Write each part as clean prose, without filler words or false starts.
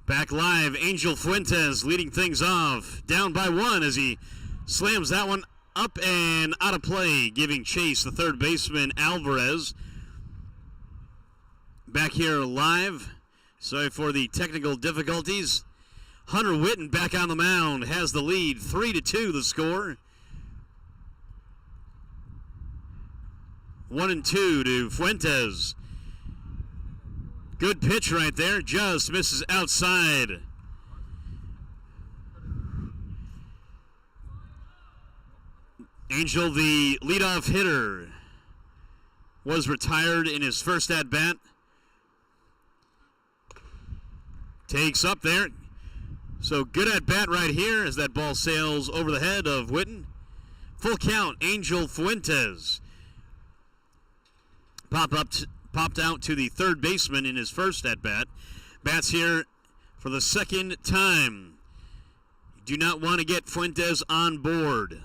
Back live, Angel Fuentes leading things off, down by one as he slams that one up and out of play, giving chase the third baseman Alvarez. Back here live, sorry for the technical difficulties. Hunter Witten back on the mound, has the lead, 3-2 the score. 1-2 to Fuentes. Good pitch right there, just misses outside. Angel, the leadoff hitter, was retired in his first at-bat. Takes up there. So good at-bat right here as that ball sails over the head of Witten. Full count, Angel Fuentes. Popped out to the third baseman in his first at-bat. Bats here for the second time. Do not want to get Fuentes on board.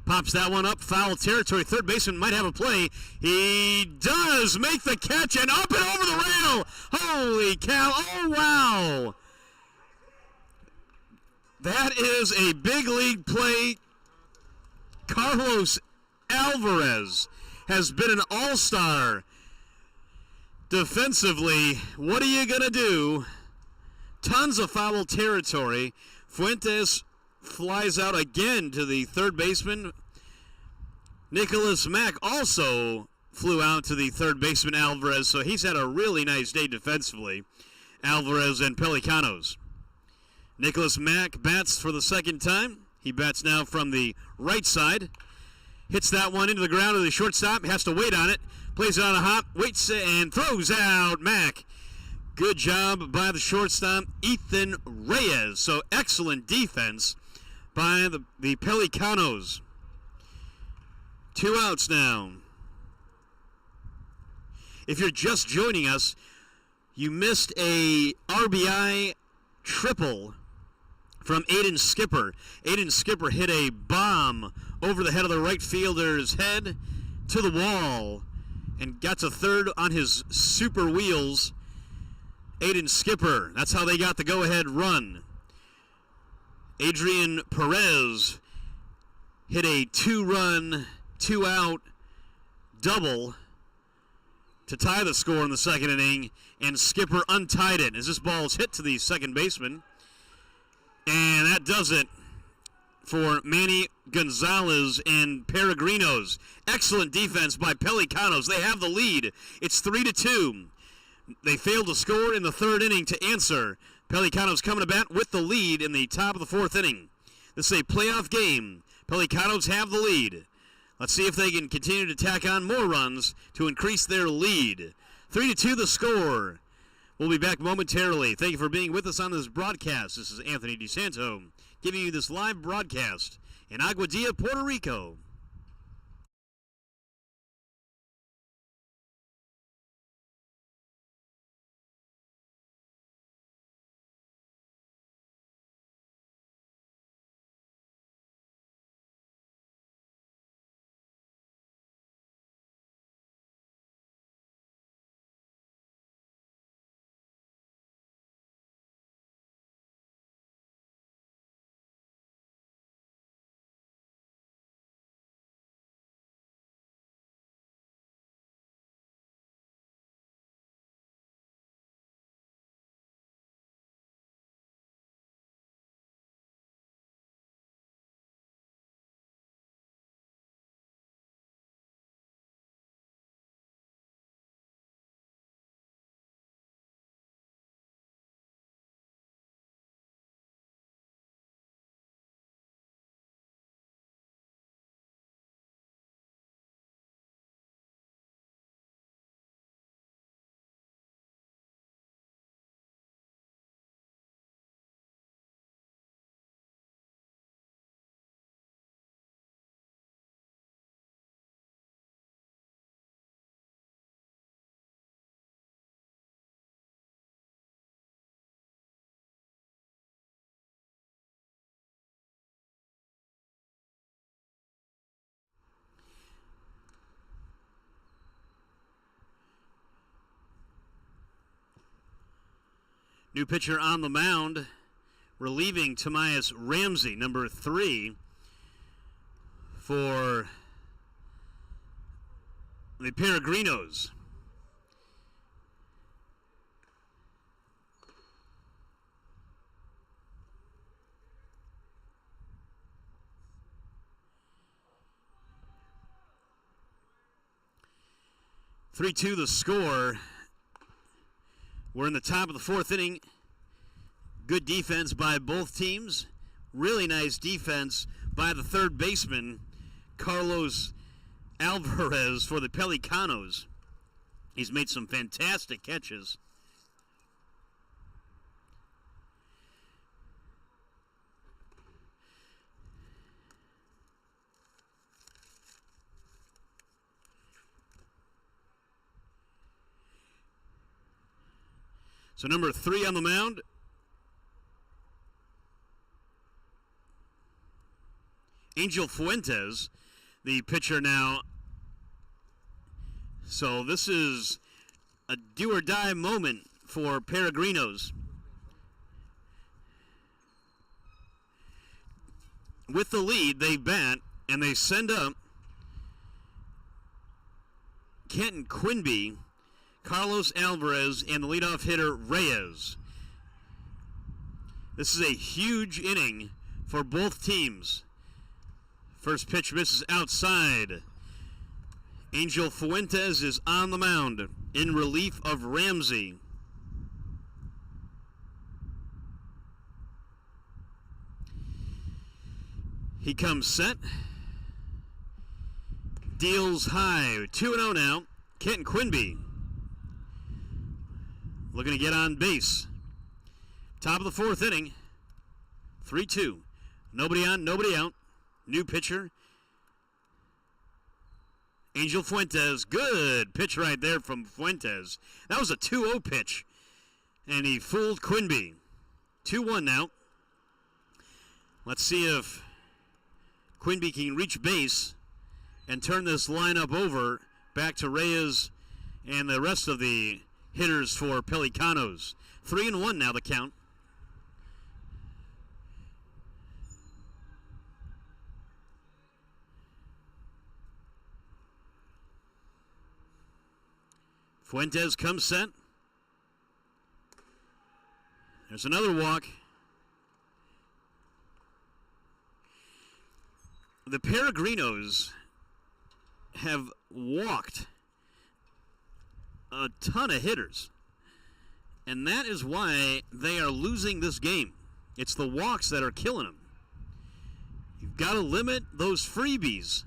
Pops that one up, foul territory. Third baseman might have a play. He does make the catch and up and over the rail. Holy cow, oh wow. That is a big league play. Carlos Alvarez has been an all-star defensively. What are you going to do? Tons of foul territory. Fuentes flies out again to the third baseman. Nicholas Mack also flew out to the third baseman Alvarez, so he's had a really nice day defensively, Alvarez and Pelicanos. Nicholas Mack bats for the second time. He bats now from the right side. Hits that one into the ground to the shortstop. Has to wait on it. Plays it on a hop. Waits and throws out Mack. Good job by the shortstop, Ethan Reyes. So excellent defense by the Pelicanos. 2 outs now. If you're just joining us, you missed a RBI triple from Aiden Skipper. Aiden Skipper hit a bomb over the head of the right fielder's head to the wall and got to third on his super wheels. Aiden Skipper, that's how they got the go-ahead run. Adrian Perez hit a 2-run, 2-out double to tie the score in the second inning, and Skipper untied it as this ball is hit to the second baseman. And that does it for Manny Gonzalez and Peregrinos. Excellent defense by Pelicanos. They have the lead. It's 3-2. They failed to score in the third inning to answer. Pelicanos coming to bat with the lead in the top of the fourth inning. This is a playoff game. Pelicanos have the lead. Let's see if they can continue to tack on more runs to increase their lead. 3-2 the score. We'll be back momentarily. Thank you for being with us on this broadcast. This is Anthony DeSanto giving you this live broadcast in Aguadilla, Puerto Rico. New pitcher on the mound, relieving Tomias Ramsey, number 3, for the Peregrinos. Three-two the score. We're in the top of the 4th inning. Good defense by both teams. Really nice defense by the third baseman, Carlos Alvarez, for the Pelicanos. He's made some fantastic catches. So number 3 on the mound, Angel Fuentes, the pitcher now. So this is a do-or-die moment for Peregrinos. With the lead, they bat, and they send up Kenton Quinby, Carlos Alvarez, and the leadoff hitter Reyes. This is a huge inning for both teams. First pitch misses outside. Angel Fuentes is on the mound in relief of Ramsey. He comes set. Deals high. 2-0 now. Kenton Quinby looking to get on base. Top of the 4th inning. 3-2. Nobody on, nobody out. New pitcher, Angel Fuentes. Good pitch right there from Fuentes. That was a 2-0 pitch, and he fooled Quinby. 2-1 now. Let's see if Quinby can reach base and turn this lineup over back to Reyes and the rest of the hitters for Pelicanos. 3-1 now the count. Fuentes comes set. There's another walk. The Peregrinos have walked a ton of hitters, and that is why they are losing this game. It's the walks that are killing them. You've got to limit those freebies.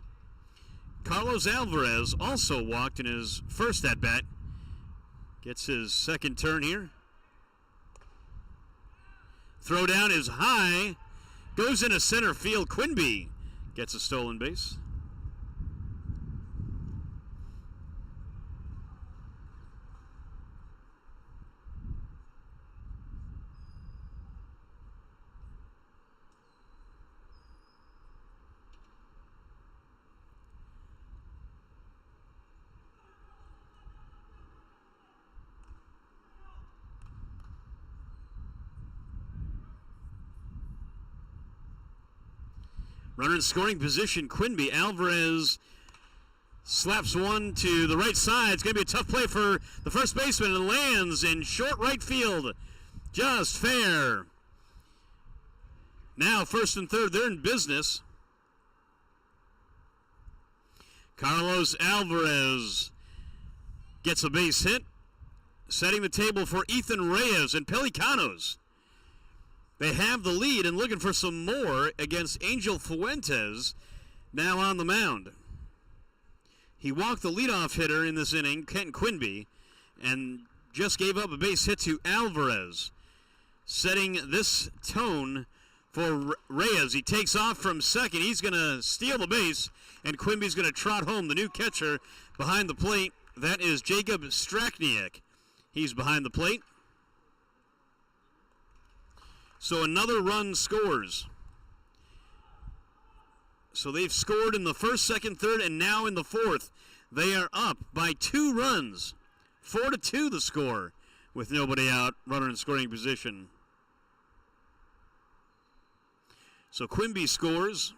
Carlos Alvarez also walked in his first at-bat. Gets his second turn here. Throw down is high. Goes into center field. Quinby gets a stolen base. Runner in scoring position, Quinby. Alvarez slaps one to the right side. It's going to be a tough play for the first baseman, and lands in short right field. Just fair. Now first and third, they're in business. Carlos Alvarez gets a base hit, setting the table for Ethan Reyes and Pelicanos. They have the lead and looking for some more against Angel Fuentes, now on the mound. He walked the leadoff hitter in this inning, Kenton Quinby, and just gave up a base hit to Alvarez, setting this tone for Reyes. He takes off from second. He's going to steal the base, and Quinby's going to trot home. The new catcher behind the plate, that is Jacob Strakniak. He's behind the plate. So another run scores. So they've scored in the first, second, third, and now in the fourth. They are up by 2 runs. 4-2 the score. with nobody out, runner in scoring position. So Quimby scores.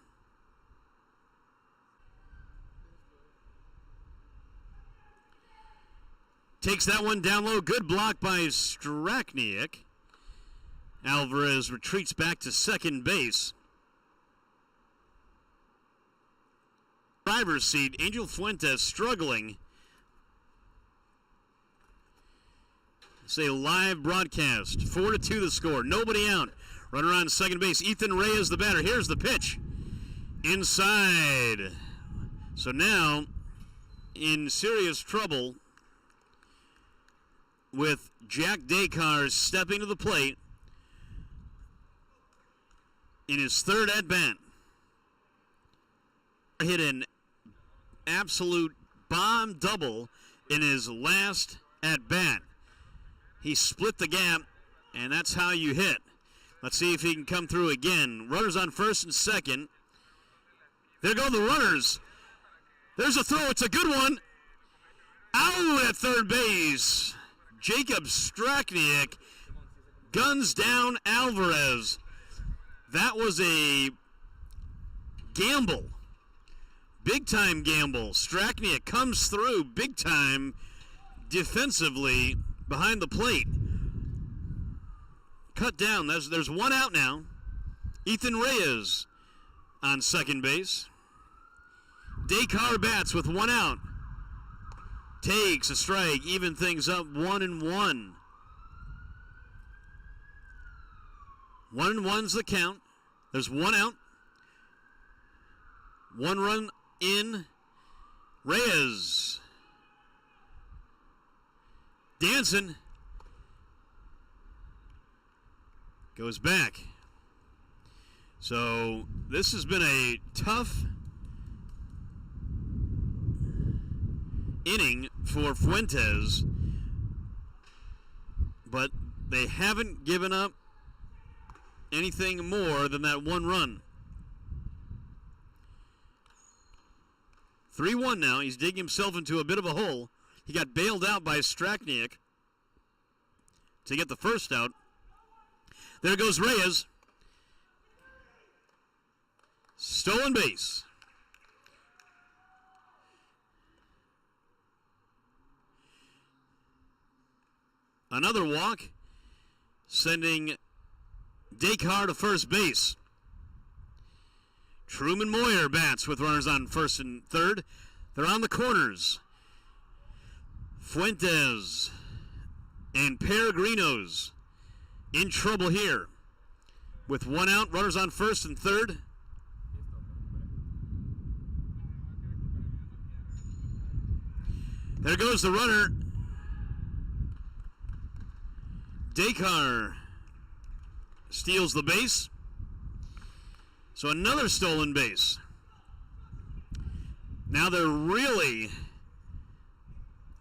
Takes that one down low. Good block by Strachniak. Alvarez retreats back to second base. Driver's seat, Angel Fuentes struggling. It's a live broadcast. 4-2 the score. Nobody out. Runner on second base. Ethan Reyes the batter. Here's the pitch. Inside. So now in serious trouble with Jack Descartes stepping to the plate in his third at-bat. Hit an absolute bomb double in his last at-bat. He split the gap, and that's how you hit. Let's see if he can come through again. Runners on first and second. There go the runners. There's a throw. It's a good one. Out at third base. Jacob Strachniak guns down Alvarez. That was a gamble. Big-time gamble. Strachniak comes through big-time defensively behind the plate. Cut down. There's one out now. Ethan Reyes on second base. Descartes bats with one out. Takes a strike, even things up 1-1. 1-1's the count. There's one out. One run in. Reyes. Dancing. Goes back. So this has been a tough inning for Fuentes, but they haven't given up anything more than that one run. 3-1 now. He's digging himself into a bit of a hole. He got bailed out by Strachniak to get the first out. There goes Reyes. Stolen base. Another walk, sending Descartes to first base. Truman Moyer bats with runners on first and third. They're on the corners. Fuentes and Peregrinos in trouble here. With one out, runners on first and third. There goes the runner. Descartes steals the base. So another stolen base. Now they're really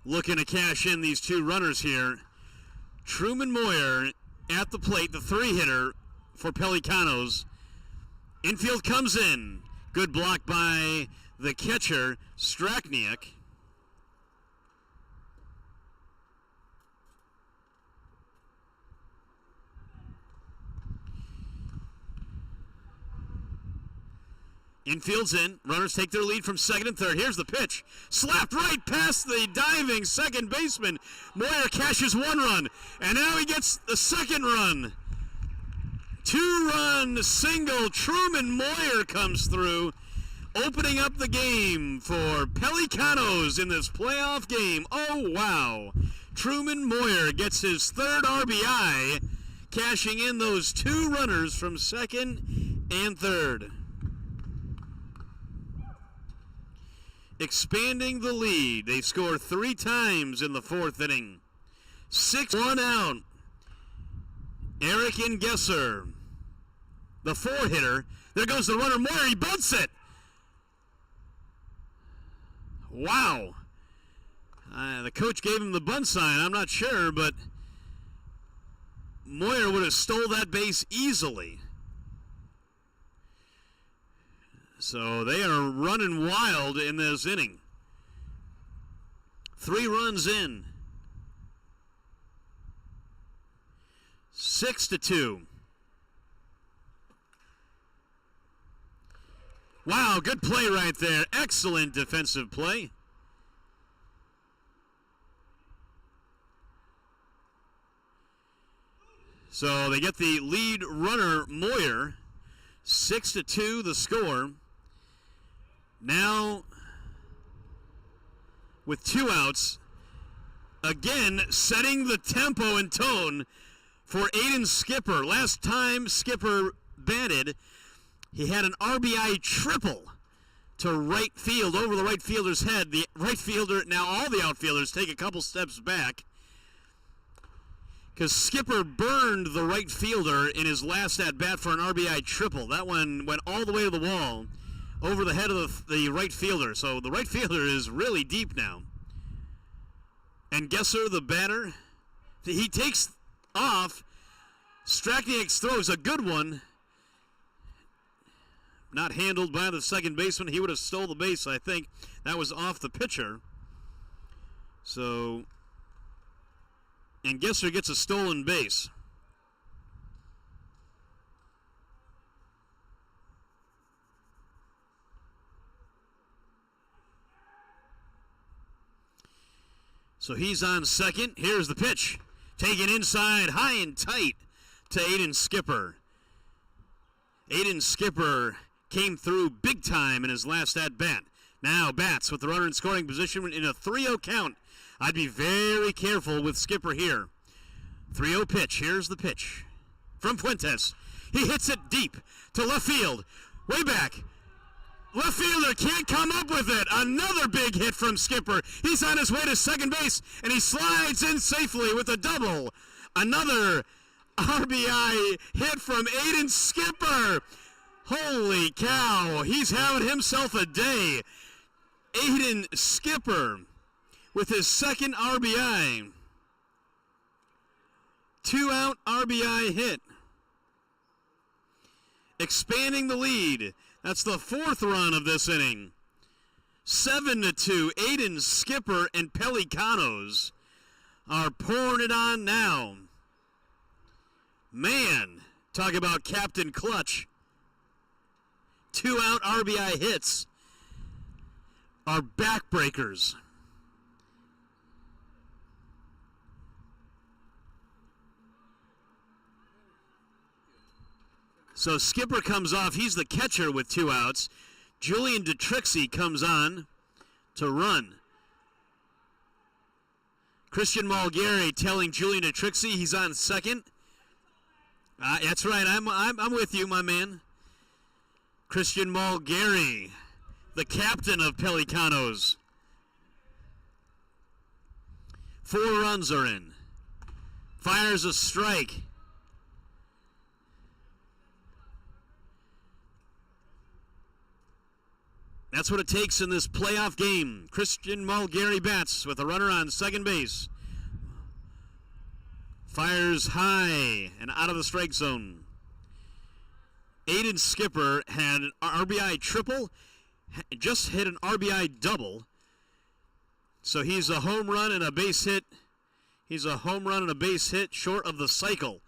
looking to cash in these two runners here. Truman Moyer at the plate, the three-hitter for Pelicanos. Infield comes in. Good block by the catcher, Strachniak. Infield's in. Runners take their lead from second and third. Here's the pitch. Slapped right past the diving second baseman. Moyer cashes one run, and now he gets the second run. Two-run single. Truman Moyer comes through, opening up the game for Pelicanos in this playoff game. Oh, wow. Truman Moyer gets his third RBI, cashing in those two runners from second and third. Expanding the lead. They score 3 times in the fourth inning. 6-1 out. Eric Ingesser, the four-hitter. There goes the runner, Moyer. He bunts it. Wow. The coach gave him the bunt sign. I'm not sure, but Moyer would have stole that base easily. So they are running wild in this inning. 3 runs in. 6-2. Wow, good play right there. Excellent defensive play. So they get the lead runner, Moyer. 6-2 the score. Now, with 2 outs, again setting the tempo and tone for Aiden Skipper. Last time Skipper batted, he had an RBI triple to right field over the right fielder's head. The right fielder, now all the outfielders take a couple steps back because Skipper burned the right fielder in his last at-bat for an RBI triple. That one went all the way to the wall over the head of the right fielder. So the right fielder is really deep now. And Gesser, the batter, he takes off. Strachniak's throw is a good one. Not handled by the second baseman. He would have stole the base, I think. That was off the pitcher. So, and Gesser gets a stolen base. So he's on second. Here's the pitch. Taken inside, high and tight to Aiden Skipper. Aiden Skipper came through big time in his last at-bat. Now bats with the runner in scoring position in a 3-0 count. I'd be very careful with Skipper here. 3-0 pitch. Here's the pitch from Fuentes. He hits it deep to left field. Way back. Left fielder can't come up with it. Another big hit from Skipper. He's on his way to second base, and he slides in safely with a double. Another RBI hit from Aiden Skipper. Holy cow, he's having himself a day. Aiden Skipper with his second RBI. 2-out RBI hit. Expanding the lead. That's the 4th run of this inning. 7-2. Aiden Skipper and Pelicanos are pouring it on now. Man, talk about Captain Clutch. 2-out RBI hits are backbreakers. So Skipper comes off. He's the catcher with 2 outs. Julian DeTrixie comes on to run. Christian Mulgary telling Julian DeTrixie he's on second. That's right. I'm with you, my man. Christian Mulgary, the captain of Pelicanos. 4 runs are in. Fires a strike. That's what it takes in this playoff game. Christian Mulgary bats with a runner on second base. Fires high and out of the strike zone. Aiden Skipper had an RBI triple, just hit an RBI double. So he's a home run and a base hit. He's a home run and a base hit short of the cycle.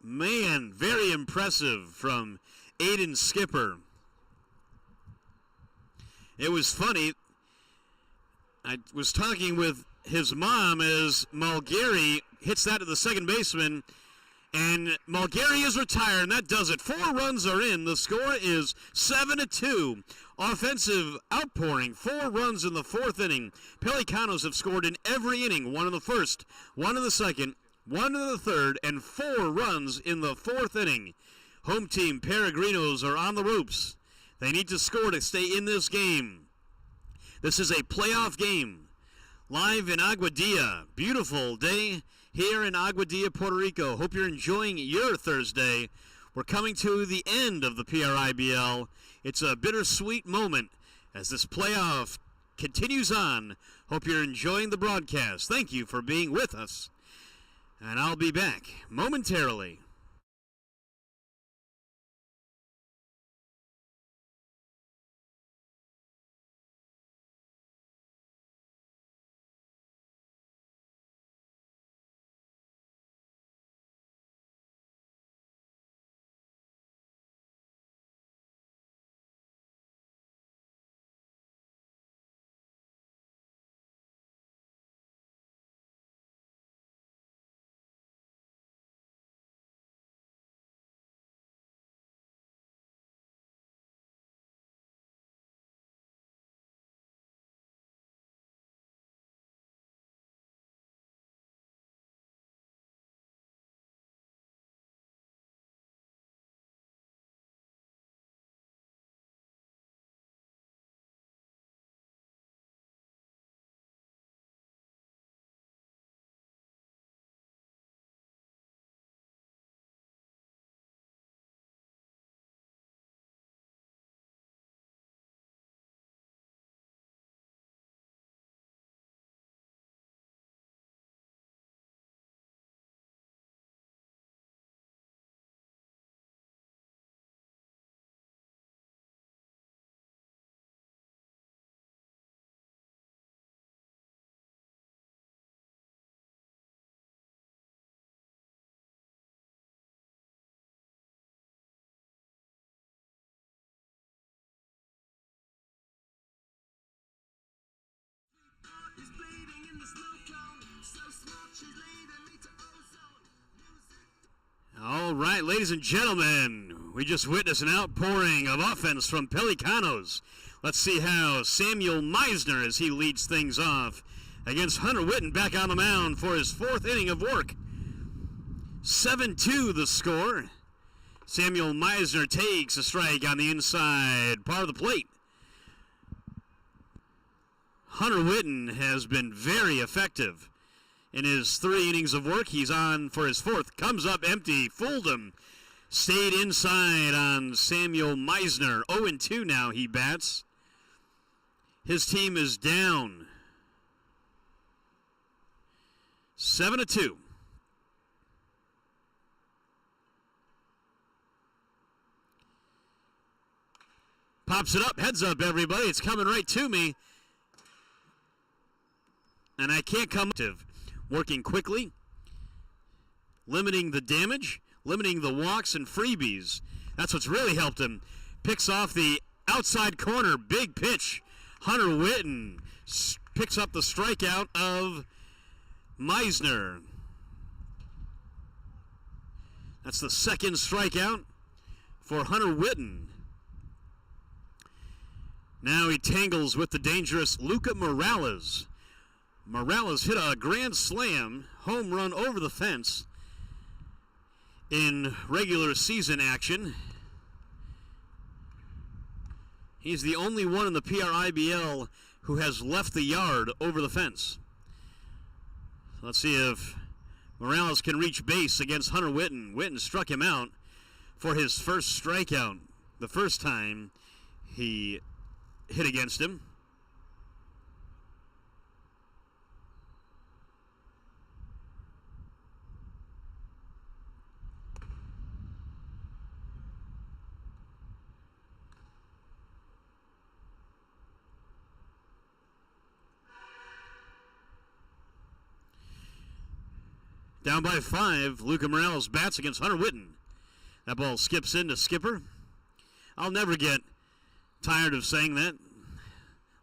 Man, very impressive from Aiden Skipper. It was funny. I was talking with his mom as Mulgary hits that to the second baseman, and Mulgary is retired, and that does it. 4 runs are in. The score is 7-2. Offensive outpouring. 4 runs in the 4th inning. Pelicanos have scored in every inning. 1 in the 1st, 1 in the 2nd, 1 in the 3rd, and 4 runs in the 4th inning. Home team Peregrinos are on the ropes. They need to score to stay in this game. This is a playoff game. Live in Aguadilla. Beautiful day here in Aguadilla, Puerto Rico. Hope you're enjoying your Thursday. We're coming to the end of the PRIBL. It's a bittersweet moment as this playoff continues on. Hope you're enjoying the broadcast. Thank you for being with us. And I'll be back momentarily. All right, ladies and gentlemen, we just witnessed an outpouring of offense from Pelicanos. Let's see how Samuel Meisner, as he leads things off against Hunter Witten, back on the mound for his fourth inning of work. 7-2 the score. Samuel Meisner takes a strike on the inside part of the plate. Hunter Witten has been very effective in his 3 innings of work. He's on for his fourth. Comes up empty. Fooled him. Stayed inside on Samuel Meisner. 0-2 now he bats. His team is down 7-2. Pops it up. Heads up, everybody. It's coming right to me. And I can't come to working quickly, limiting the damage, limiting the walks and freebies. That's what's really helped him. Picks off the outside corner, big pitch. Hunter Witten picks up the strikeout of Meisner. That's the second strikeout for Hunter Witten. Now he tangles with the dangerous Luca Morales. Morales hit a grand slam home run over the fence in regular season action. He's the only one in the PRIBL who has left the yard over the fence. Let's see if Morales can reach base against Hunter Witten. Witten struck him out for his first strikeout, the first time he hit against him. Down by 5, Luca Morales bats against Hunter Witten. That ball skips into Skipper. I'll never get tired of saying that.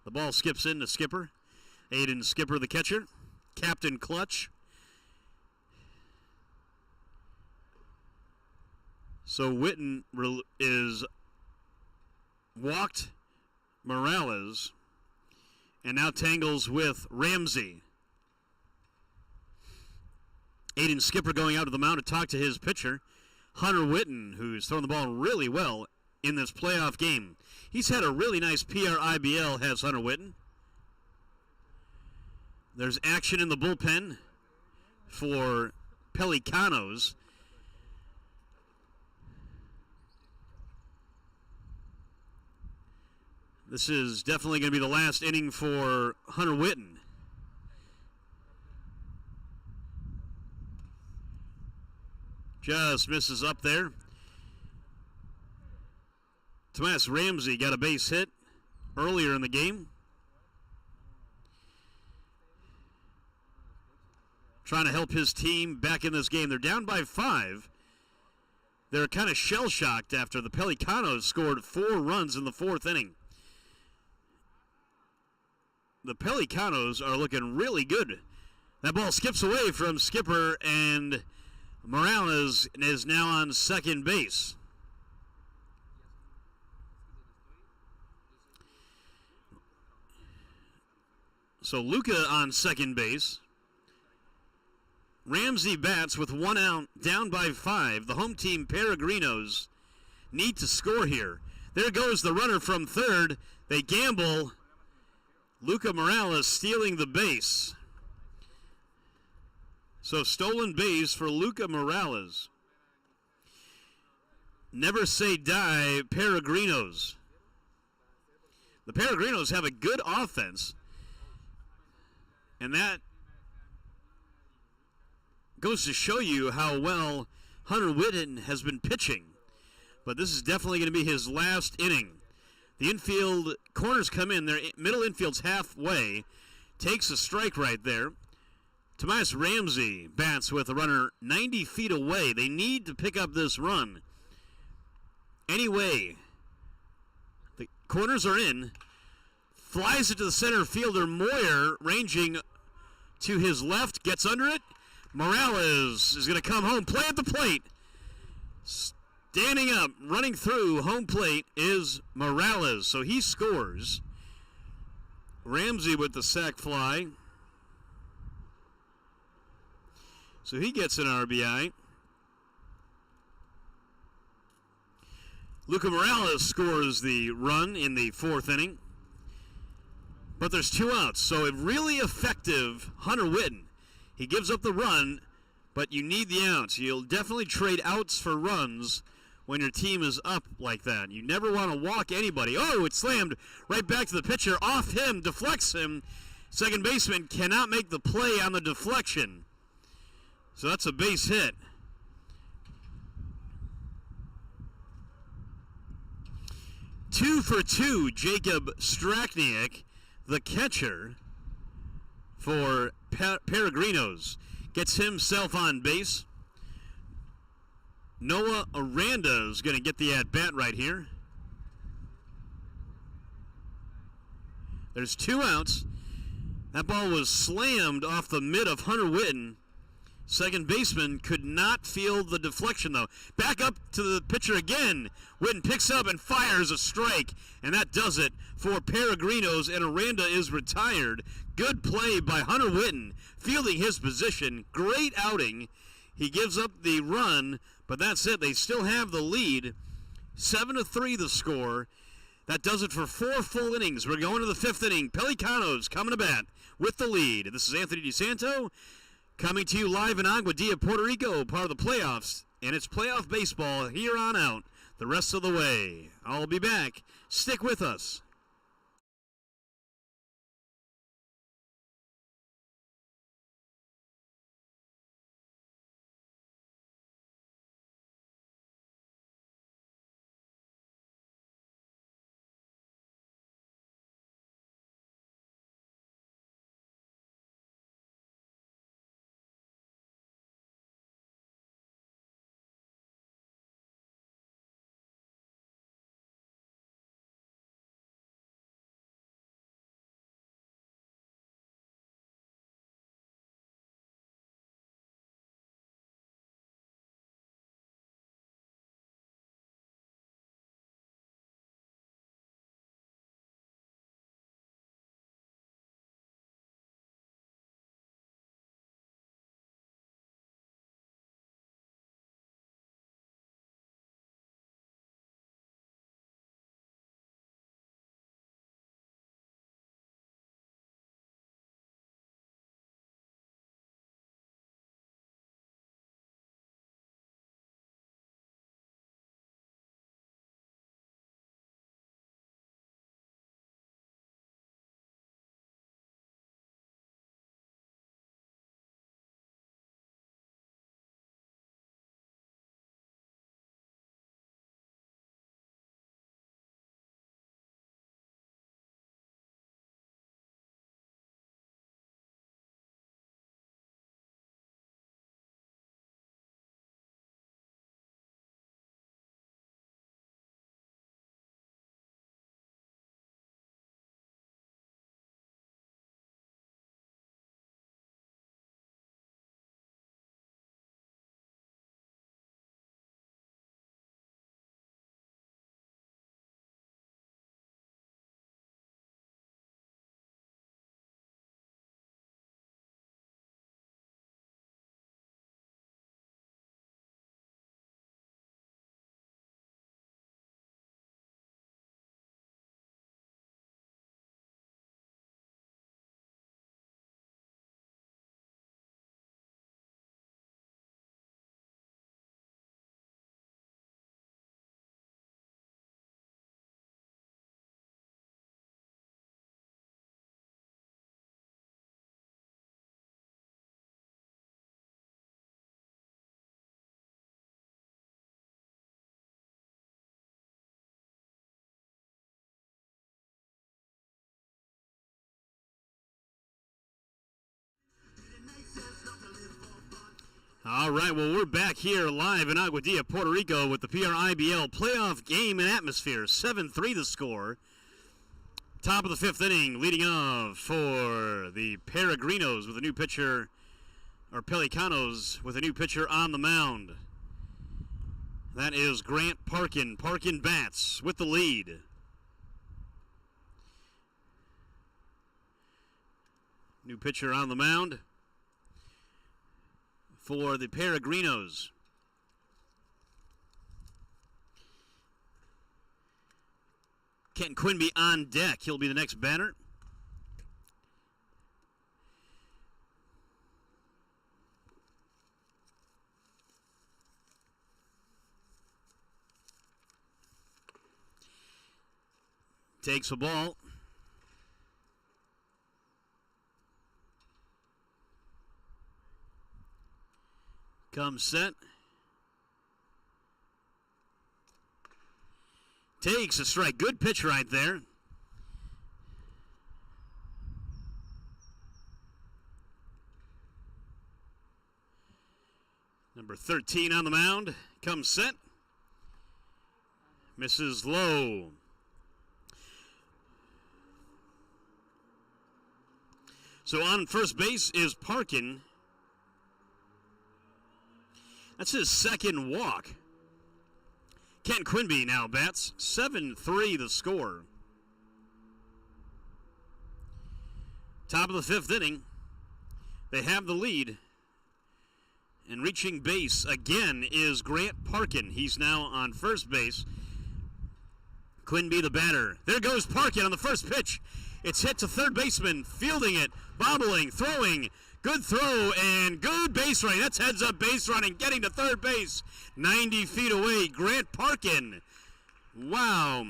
The ball skips into Skipper. Aiden Skipper, the catcher. Captain Clutch. So Witten is walked Morales and now tangles with Ramsey. Aiden Skipper going out to the mound to talk to his pitcher, Hunter Witten, who's thrown the ball really well in this playoff game. He's had a really nice PRIBL, has Hunter Witten. There's action in the bullpen for Pelicanos. This is definitely going to be the last inning for Hunter Witten. Just misses up there. Tomas Ramsey got a base hit earlier in the game. Trying to help his team back in this game. They're down by 5. They're kind of shell-shocked after the Pelicanos scored 4 runs in the 4th inning. The Pelicanos are looking really good. That ball skips away from Skipper, and Morales is now on second base. So Luca on second base. Ramsey bats with 1 out, down by 5. The home team, Peregrinos, need to score here. There goes the runner from third. They gamble. Luca Morales stealing the base. So stolen base for Luca Morales. Never say die, Peregrinos. The Peregrinos have a good offense. And that goes to show you how well Hunter Witten has been pitching. But this is definitely going to be his last inning. The infield corners come in. Their middle infield's halfway. Takes a strike right there. Tomas Ramsey bats with a runner 90 feet away. They need to pick up this run. Anyway, the corners are in. Flies it to the center fielder, Moyer, ranging to his left, gets under it. Morales is going to come home, play at the plate. Standing up, running through home plate is Morales, so he scores. Ramsey with the sac fly. So he gets an RBI. Luca Morales scores the run in the 4th inning. But there's 2 outs, so a really effective Hunter Witten. He gives up the run, but you need the outs. You'll definitely trade outs for runs when your team is up like that. You never want to walk anybody. Oh, it's slammed right back to the pitcher. Off him, deflects him. Second baseman cannot make the play on the deflection. So that's a base hit. Two for two, Jacob Strakniak, the catcher for Peregrinos, gets himself on base. Noah Aranda is going to get the at-bat right here. There's 2 outs. That ball was slammed off the mid of Hunter Witten. Second baseman could not feel the deflection, though. Back up to the pitcher again. Witten picks up and fires a strike, and that does it for Peregrinos, and Aranda is retired. Good play by Hunter Witten, fielding his position. Great outing. He gives up the run, but that's it. They still have the lead. 7-3 the score. That does it for 4 full innings. We're going to the 5th inning. Pelicanos coming to bat with the lead. This is Anthony DeSanto coming to you live in Aguadilla, Puerto Rico, part of the playoffs. And it's playoff baseball here on out the rest of the way. I'll be back. Stick with us. All right, well, we're back here live in Aguadilla, Puerto Rico with the PRIBL playoff game and atmosphere. 7-3 the score. Top of the fifth inning, leading off for the Peregrinos with a new pitcher, or Pelicanos with a new pitcher on the mound. That is Grant Parkin. Parkin bats with the lead. New pitcher on the mound for the Peregrinos. Kent Quinby on deck. He'll be the next batter. Takes a ball. Comes set. Takes a strike. Good pitch right there. Number 13 on the mound. Comes set. Misses low. So on first base is Parkin. That's his second walk. Kent Quinby now bats. 7-3 the score. Top of the fifth inning. They have the lead. And reaching base again is Grant Parkin. He's now on first base. Quinby the batter. There goes Parkin on the first pitch. It's hit to third baseman, fielding it, bobbling, throwing. Good throw and good base running. That's heads up base running, getting to third base. 90 feet away, Grant Parkin. Wow.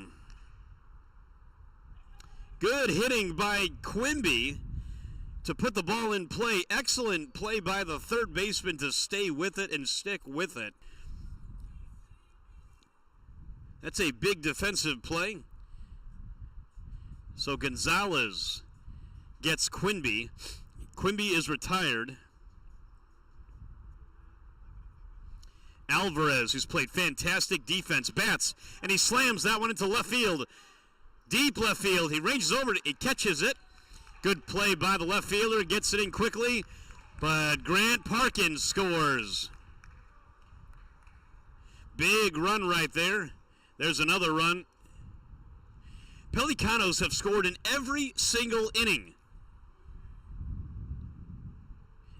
Good hitting by Quinby to put the ball in play. Excellent play by the third baseman to stay with it and stick with it. That's a big defensive play. So Gonzalez gets Quinby. Quinby is retired. Alvarez, who's played fantastic defense, bats, and he slams that one into left field. Deep left field. He ranges over it. He catches it. Good play by the left fielder. Gets it in quickly. But Grant Parkin scores. Big run right there. There's another run. Pelicanos have scored in every single inning.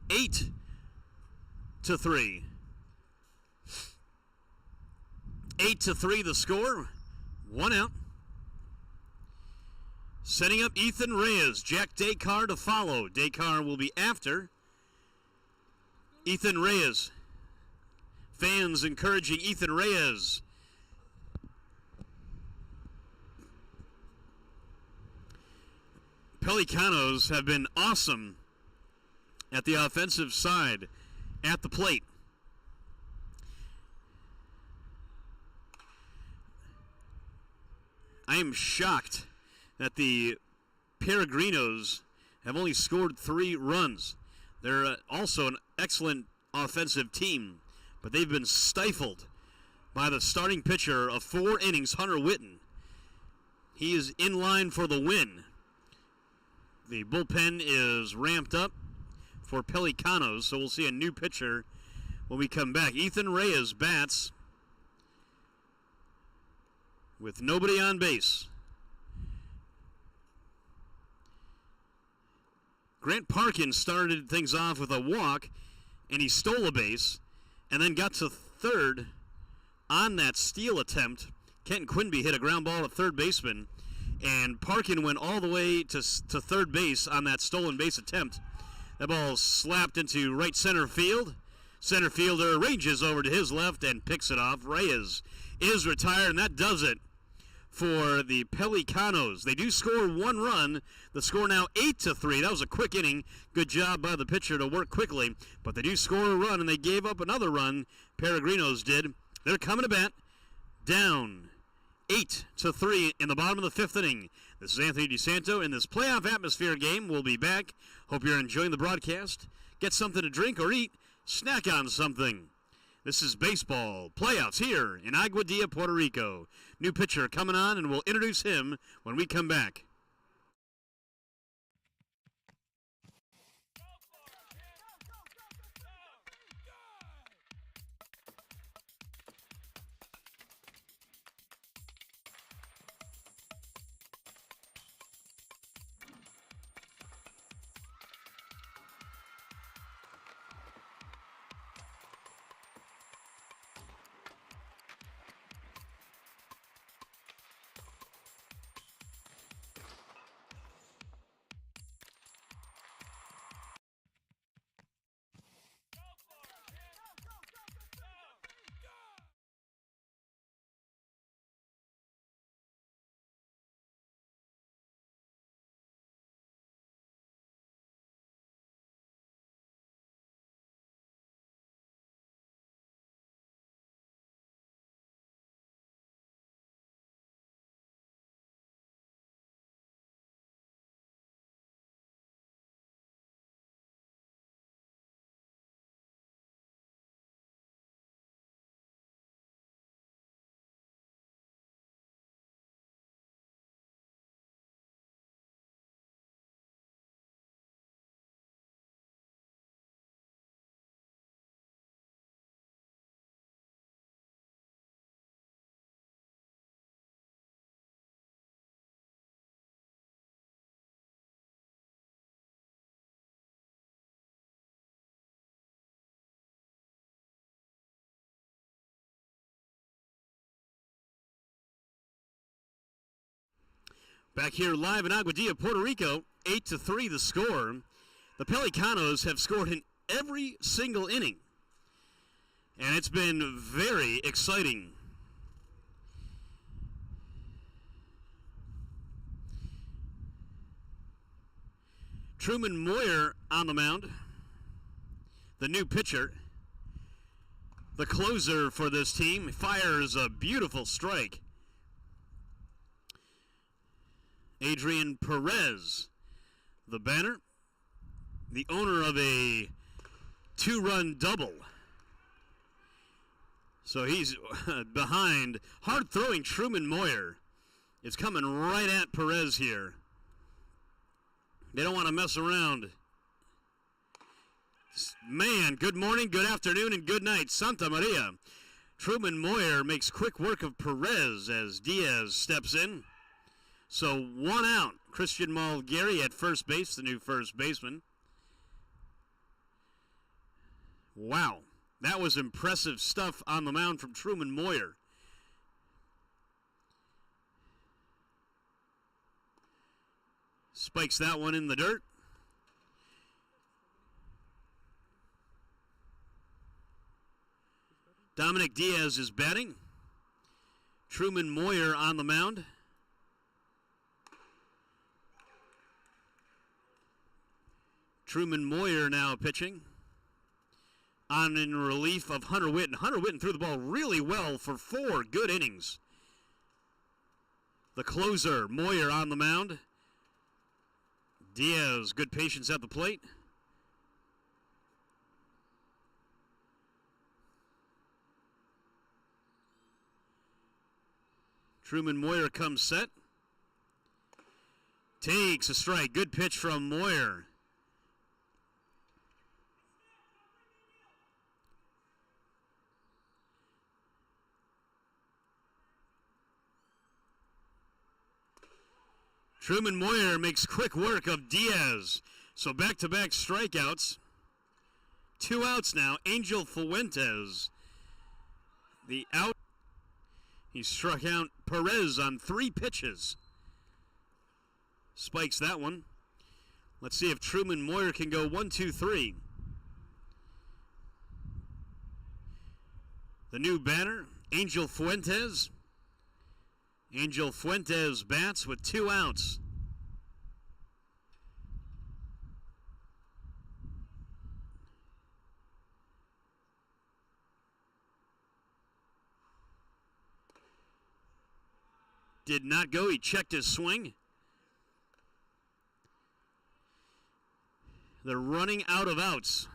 8-3. 8-3 the score. 1 out. Setting up Ethan Reyes. Jack Descar to follow. Descar will be after Ethan Reyes. Fans encouraging Ethan Reyes. Pelicanos have been awesome at the offensive side at the plate. I am shocked that the Peregrinos have only scored 3 runs. They're also an excellent offensive team, but they've been stifled by the starting pitcher of 4 innings, Hunter Witten. He is in line for the win. The bullpen is ramped up for Pelicanos, so we'll see a new pitcher when we come back. Ethan Reyes bats with nobody on base. Grant Parkin started things off with a walk, and he stole a base, and then got to third on that steal attempt. Kent Quinby hit a ground ball at third baseman, and Parkin went all the way to third base on that stolen base attempt. That ball slapped into right center field. Center fielder ranges over to his left and picks it off. Reyes is retired, and that does it for the Pelicanos. They do score 1 run. The score now 8-3. That was a quick inning. Good job by the pitcher to work quickly. But they do score a run, and they gave up another run. Peregrinos did. They're coming to bat. Down 8-3 in the bottom of the 5th inning. This is Anthony DeSanto in this playoff atmosphere game. We'll be back. Hope you're enjoying the broadcast. Get something to drink or eat. Snack on something. This is baseball playoffs here in Aguadilla, Puerto Rico. New pitcher coming on, and we'll introduce him when we come back. Back here live in Aguadilla, Puerto Rico, 8-3 the score. The Pelicanos have scored in every single inning, and it's been very exciting. Truman Moyer on the mound, the new pitcher. The closer for this team fires a beautiful strike. Adrian Perez, the banner, the owner of a 2-run double. So he's behind. Hard-throwing Truman Moyer is coming right at Perez here. They don't want to mess around. Man, good morning, good afternoon, and good night, Santa Maria. Truman Moyer makes quick work of Perez as Diaz steps in. So 1 out. Christian Mulgary at first base, the new first baseman. Wow, that was impressive stuff on the mound from Truman Moyer. Spikes that one in the dirt. Dominic Diaz is batting. Truman Moyer on the mound. Truman Moyer now pitching. On in relief of Hunter Witten. Hunter Witten threw the ball really well for 4 good innings. The closer, Moyer on the mound. Diaz, good patience at the plate. Truman Moyer comes set. Takes a strike. Good pitch from Moyer. Truman Moyer makes quick work of Diaz. So back-to-back strikeouts. 2 outs now. Angel Fuentes, the out. He struck out Perez on 3 pitches. Spikes that one. Let's see if Truman Moyer can go 1-2-3. The new batter, Angel Fuentes. Angel Fuentes bats with 2 outs. Did not go. He checked his swing. They're running out of outs.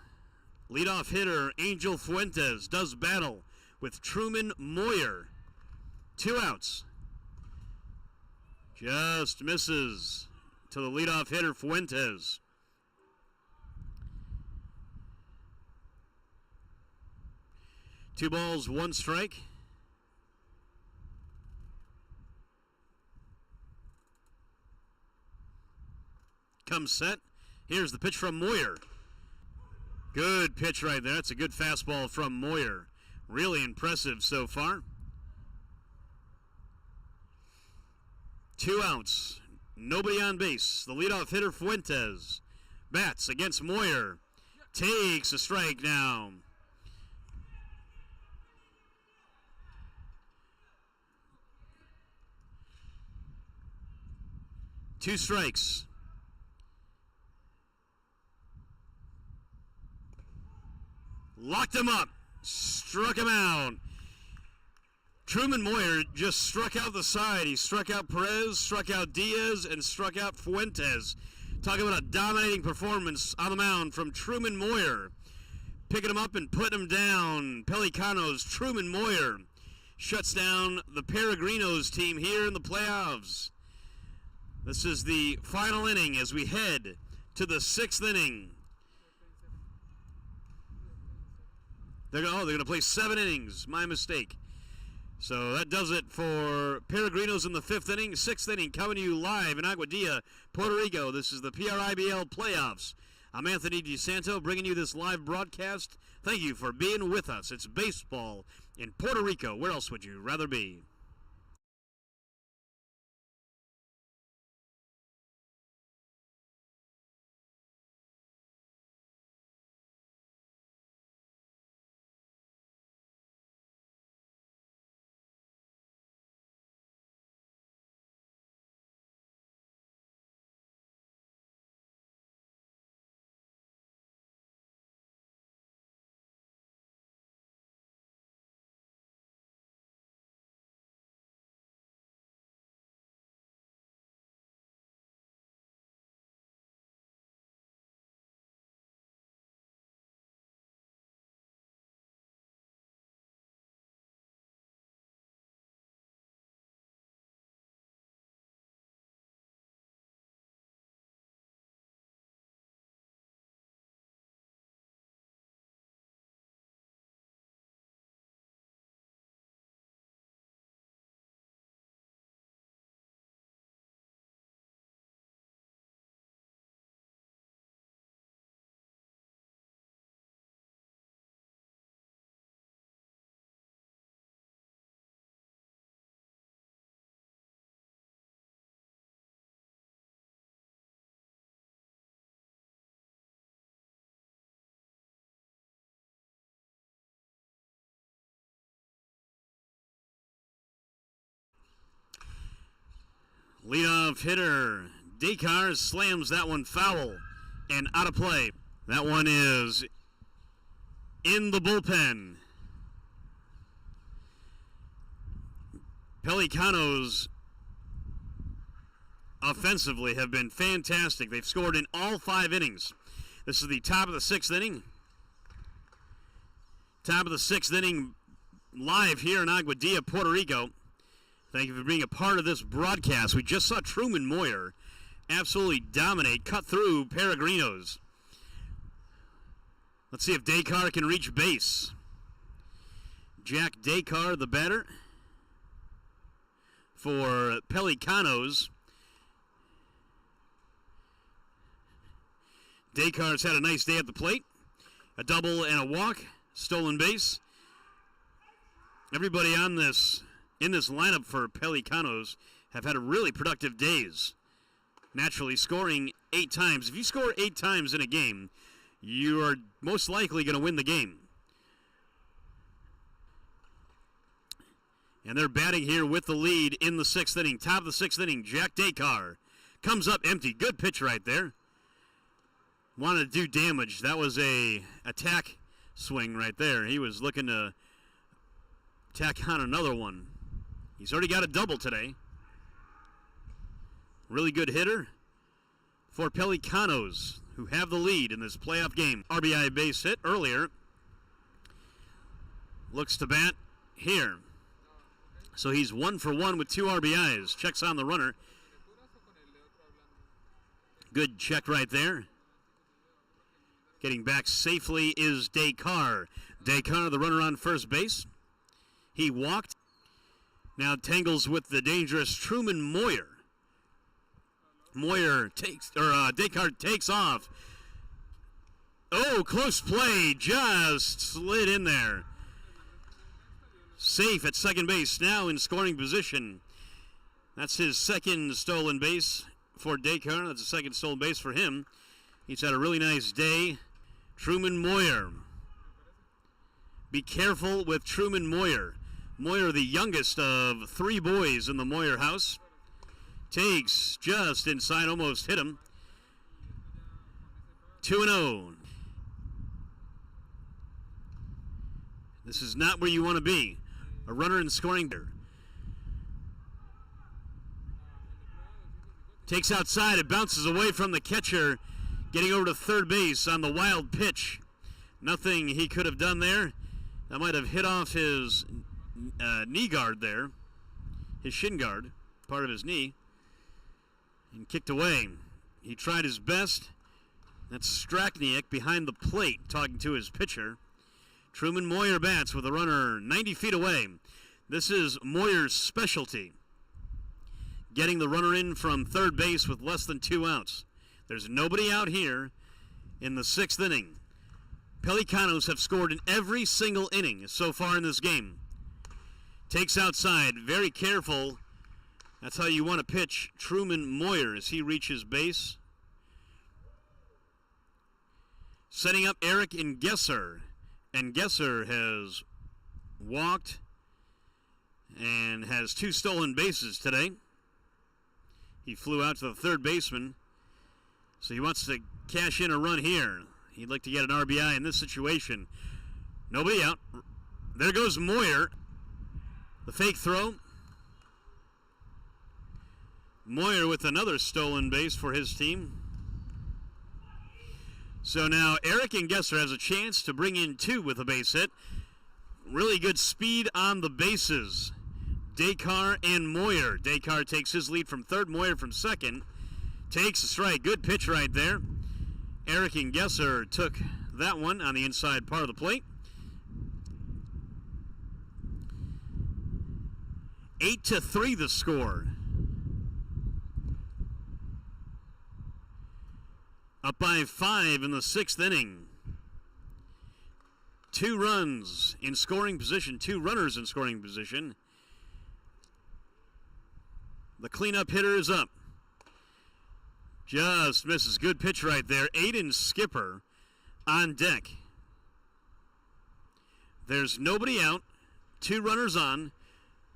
Leadoff hitter Angel Fuentes does battle with Truman Moyer. 2 outs. Just misses to the leadoff hitter Fuentes. Two balls, 1 strike. Comes set. Here's the pitch from Moyer. Good pitch right there. That's a good fastball from Moyer. Really impressive so far. 2 outs. Nobody on base. The leadoff hitter Fuentes bats against Moyer. Takes a strike now. Two strikes. Locked him up. Struck him out. Truman Moyer just struck out the side. He struck out Perez, struck out Diaz, and struck out Fuentes. Talking about a dominating performance on the mound from Truman Moyer. Picking him up and putting him down. Pelicanos, Truman Moyer shuts down the Peregrinos team here in the playoffs. This is the final inning as we head to the 6th inning. They're going to play 7 innings. My mistake. So that does it for Peregrinos in the 5th inning. 6th inning coming to you live in Aguadilla, Puerto Rico. This is the PRIBL playoffs. I'm Anthony DeSanto bringing you this live broadcast. Thank you for being with us. It's baseball in Puerto Rico. Where else would you rather be? Leadoff hitter Descartes slams that one foul and out of play. That one is in the bullpen. Pelicanos offensively have been fantastic. They've scored in all 5 innings. This is the top of the 6th inning. Top of the 6th inning live here in Aguadilla, Puerto Rico. Thank you for being a part of this broadcast. We just saw Truman Moyer absolutely dominate, cut through Peregrinos. Let's see if Descartes can reach base. Jack Descartes, the batter for Pelicanos. Descartes had a nice day at the plate. A double and a walk, stolen base. Everybody in this lineup for Pelicanos have had a really productive days. Naturally scoring 8 times. If you score 8 times in a game, you are most likely going to win the game. And they're batting here with the lead in the 6th inning. Top of the 6th inning, Jack Descartes comes up empty. Good pitch right there. Wanted to do damage. That was a attack swing right there. He was looking to tack on another one. He's already got a double today. Really good hitter for Pelicanos, who have the lead in this playoff game. RBI base hit earlier. Looks to bat here. So he's 1 for 1 with 2 RBIs. Checks on the runner. Good check right there. Getting back safely is Descartes. Descartes, the runner on first base. He walked. Now tangles with the dangerous Truman Moyer. Descartes takes off. Oh, close play. Just slid in there. Safe at second base. Now in scoring position. That's his second stolen base for Descartes. That's the second stolen base for him. He's had a really nice day. Truman Moyer. Be careful with Truman Moyer. Moyer, the youngest of 3 boys in the Moyer house. Takes just inside, almost hit him. 2-0. This is not where you want to be. A runner in scoring there. Takes outside, it bounces away from the catcher. Getting over to third base on the wild pitch. Nothing he could have done there. That might have hit off his knee guard there. His shin guard, part of his knee. And kicked away. He tried his best. That's Strakniak behind the plate talking to his pitcher. Truman Moyer bats with a runner 90 feet away. This is Moyer's specialty. Getting the runner in from third base with less than 2 outs. There's nobody out here in the 6th inning. Pelicanos have scored in every single inning so far in this game. Takes outside, very careful. That's how you want to pitch Truman Moyer as he reaches base. Setting up Eric and Gesser. And Gesser has walked and has 2 stolen bases today. He flew out to the third baseman. So he wants to cash in a run here. He'd like to get an RBI in this situation. Nobody out. There goes Moyer. The fake throw. Moyer with another stolen base for his team. So now Eric and Gesser has a chance to bring in 2 with a base hit. Really good speed on the bases. Descartes and Moyer. Descartes takes his lead from third, Moyer from second. Takes a strike. Good pitch right there. Eric and Gesser took that one on the inside part of the plate. 8-3 the score. Up by 5 in the 6th inning. 2 runs in scoring position. 2 runners in scoring position. The cleanup hitter is up. Just misses. Good pitch right there. Aiden Skipper on deck. There's nobody out. 2 runners on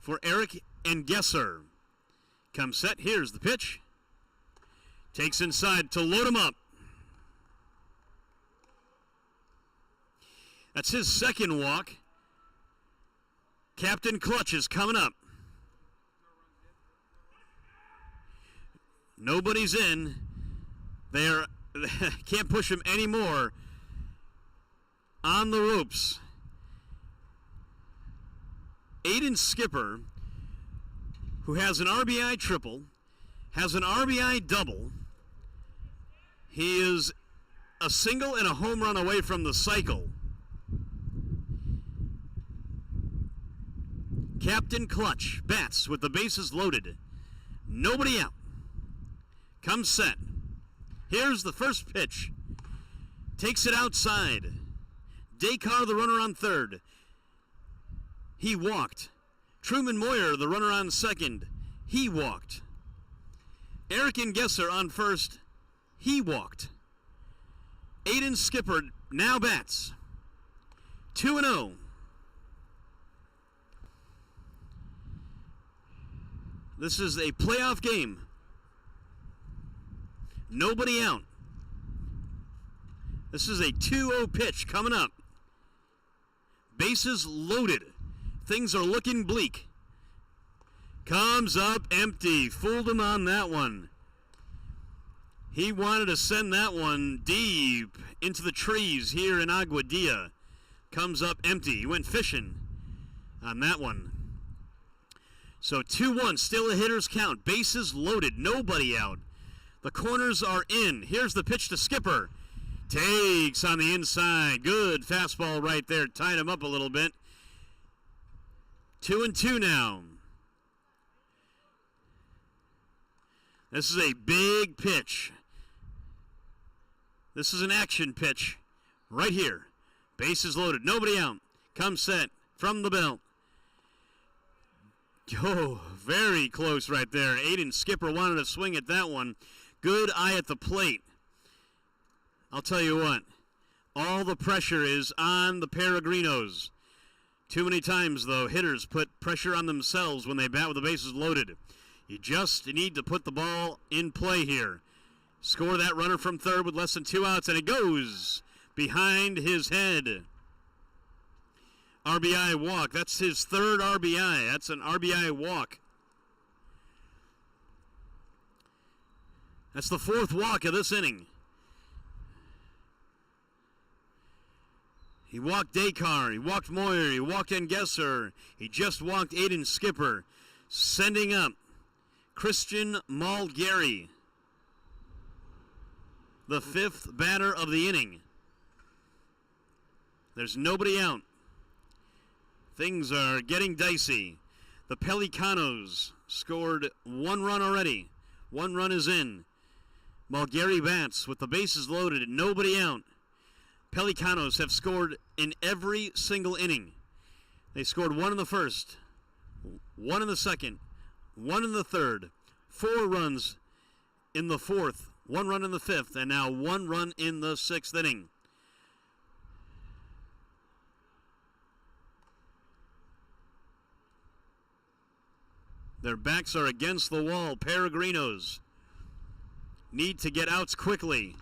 for Eric and Gesser. Come set. Here's the pitch. Takes inside to load him up. That's his second walk. Captain Clutch is coming up. Nobody's in. They're can't push him anymore. On the ropes. Aiden Skipper, who has an RBI triple, has an RBI double. He is a single and a home run away from the cycle. Captain Clutch bats with the bases loaded. Nobody out. Comes set. Here's the first pitch. Takes it outside. Descartes, the runner on third. He walked. Truman Moyer, the runner on second. He walked. Eric Gesser on first. He walked. Aiden Skipper now bats. 2-0. This is a playoff game. Nobody out. This is a 2-0 pitch coming up. Bases loaded. Things are looking bleak. Comes up empty. Fooled him on that one. He wanted to send that one deep into the trees here in Aguadilla. Comes up empty. He went fishing on that one. So 2-1, still a hitter's count. Bases loaded, nobody out. The corners are in. Here's the pitch to Skipper. Takes on the inside. Good fastball right there. Tied him up a little bit. 2-2 now. This is a big pitch. This is an action pitch right here. Bases loaded. Nobody out. Come set from the belt. Oh, very close right there. Aiden Skipper wanted to swing at that one. Good eye at the plate. I'll tell you what. All the pressure is on the Peregrinos. Too many times, though, hitters put pressure on themselves when they bat with the bases loaded. You just need to put the ball in play here. Score that runner from third with less than 2 outs, and it goes behind his head. RBI walk. That's his third RBI. That's an RBI walk. That's the fourth walk of this inning. He walked Descartes. He walked Moyer. He walked Gesser. He just walked Aiden Skipper. Sending up Christian Malgary, the fifth batter of the inning. There's nobody out. Things are getting dicey. The Pelicanos scored 1 run already. 1 run is in. Malgary bats with the bases loaded and nobody out. Pelicanos have scored in every single inning. They scored 1 in the first, 1 in the second, 1 in the third, 4 runs in the fourth, 1 run in the fifth, and now 1 run in the sixth inning. Their backs are against the wall. Peregrinos need to get outs quickly.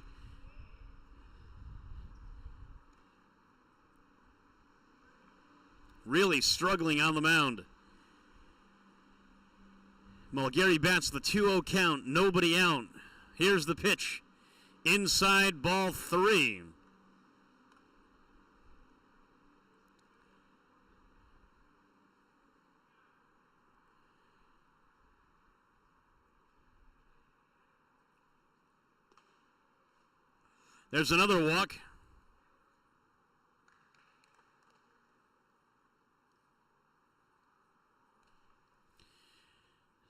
Really struggling on the mound. Malgary bats the 2-0 count. Nobody out. Here's the pitch. Inside, ball 3. There's another walk.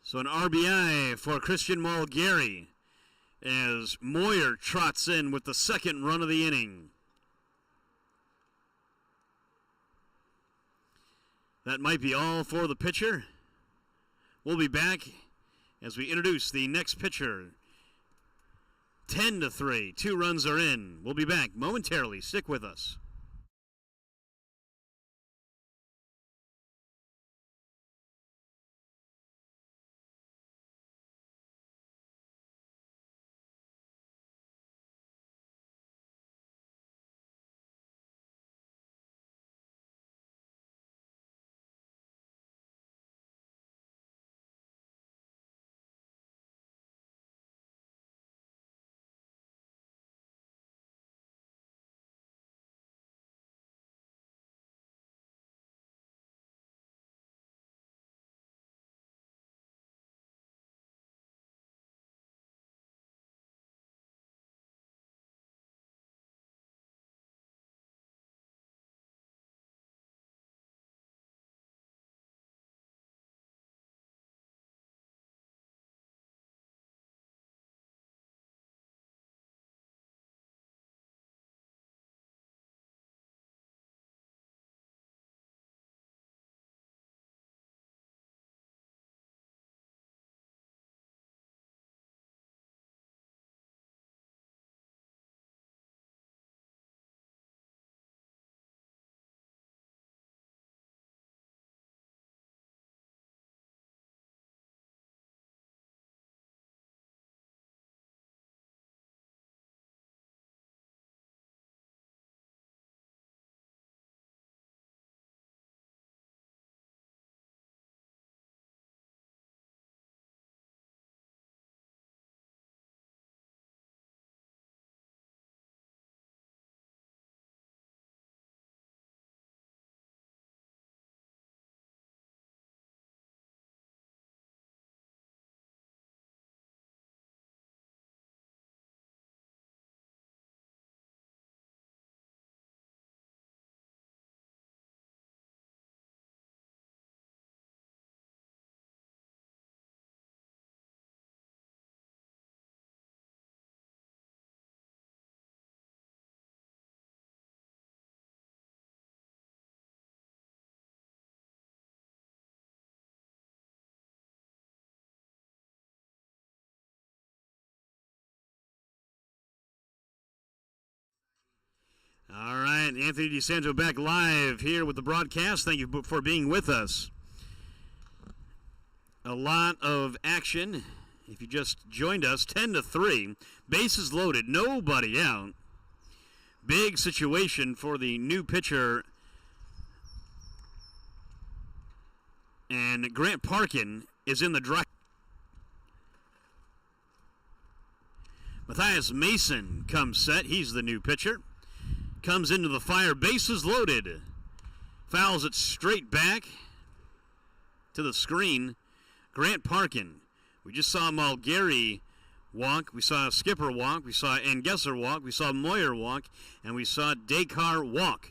So an RBI for Christian Malgary as Moyer trots in with the second run of the inning. That might be all for the pitcher. We'll be back as we introduce the next pitcher. 10-3. 2 runs are in. We'll be back momentarily. Stick with us. right, Anthony DeSanto back live here with the broadcast. Thank you for being with us. A lot of action. If you just joined us, 10-3, bases loaded, nobody out. Big situation for the new pitcher. And Grant Parkin is in the drive. Matthias Mason comes set. He's the new pitcher. Comes into the fire, bases loaded. Fouls it straight back to the screen. Grant Parkin. We just saw Mulgary walk. We saw Skipper walk. We saw Angesser walk. We saw Moyer walk. And we saw Descartes walk.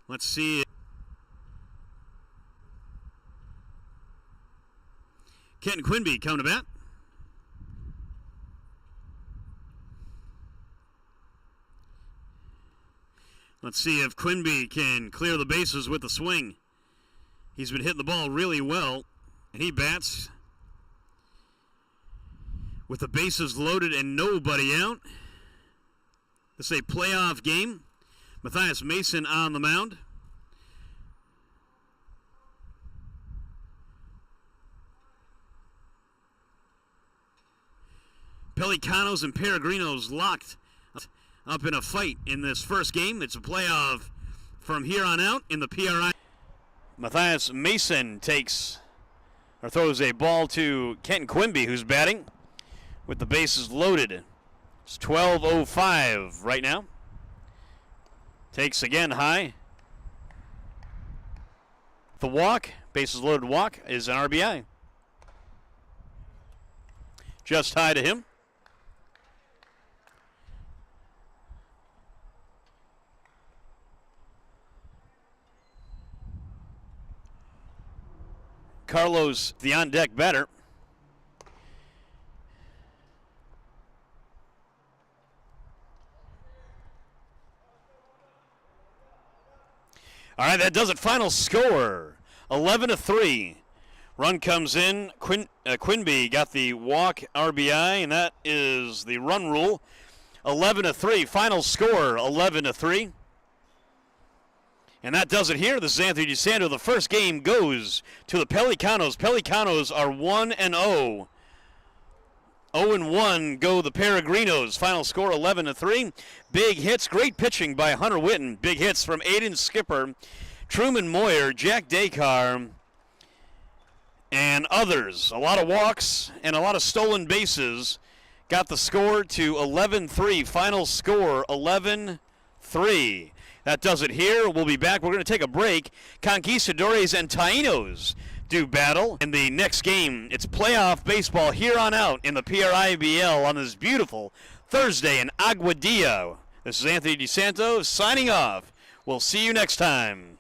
Let's see. Kenton Quinby coming to bat. Let's see if Quinby can clear the bases with the swing. He's been hitting the ball really well, and he bats with the bases loaded and nobody out. This is a playoff game. Matthias Mason on the mound. Pelicanos and Peregrinos locked up in a fight in this first game. It's a playoff from here on out in the PRI. Matthias Mason throws a ball to Kenton Quinby, who's batting with the bases loaded. It's 12:05 right now. Takes again high. The walk, bases loaded walk, is an RBI. Just high to him. Carlos, the on-deck batter. All right, that does it. Final score, 11-3. Run comes in. Quinby got the walk RBI, and that is the run rule. 11-3. Final score, 11-3. And that does it here. This is Anthony DeSanto. The first game goes to the Pelicanos. Pelicanos are 1-0. 0-1 go the Peregrinos. Final score 11-3. Big hits, great pitching by Hunter Witten. Big hits from Aiden Skipper, Truman Moyer, Jack Descartes, and others. A lot of walks and a lot of stolen bases. Got the score to 11-3. Final score 11-3. That does it here. We'll be back. We're going to take a break. Conquistadores and Taínos do battle in the next game. It's playoff baseball here on out in the PRIBL on this beautiful Thursday in Aguadilla. This is Anthony DeSanto signing off. We'll see you next time.